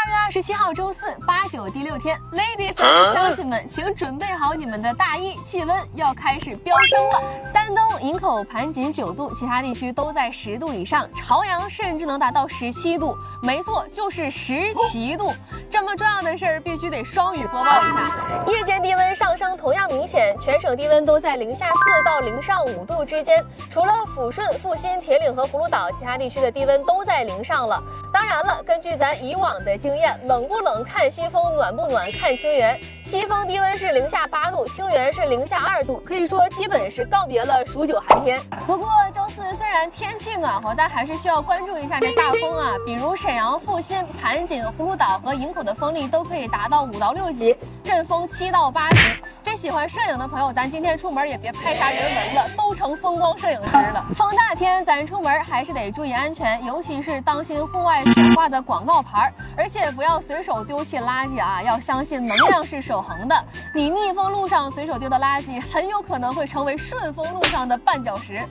2月27号周四，8、9第6天 ，Ladies and 乡亲们，请准备好你们的大衣，气温要开始飙升了。丹东、营口、盘锦9度，其他地区都在10度以上，朝阳甚至能达到17度。没错，就是17度。这么重要的事儿，必须得双语播报一下。夜间低温上升同样明显，全省低温都在零下4到零上5度之间。除了抚顺、阜新、铁岭和葫芦岛，其他地区的低温都在零上了。当然了，根据咱以往的经验，冷不冷看西风，暖不暖看清源。西风低温是零下8度，清源是零下2度，可以说基本是告别了数9寒天。不过周四虽然天气暖和，但还是需要关注一下这大风啊，比如沈阳、阜新、盘锦、葫芦岛和营口的风力都可以达到5到6级，阵风7到8级。这喜欢摄影的朋友，咱今天出门也别拍啥人文了，都成风光摄影师了。风大天咱出门还是得注意安全，尤其是当心户外悬挂的广告牌，而且不要随手丢弃垃圾啊，要相信能量是守恒的。你逆风路上随手丢的垃圾，很有可能会成为顺风路上的绊脚石。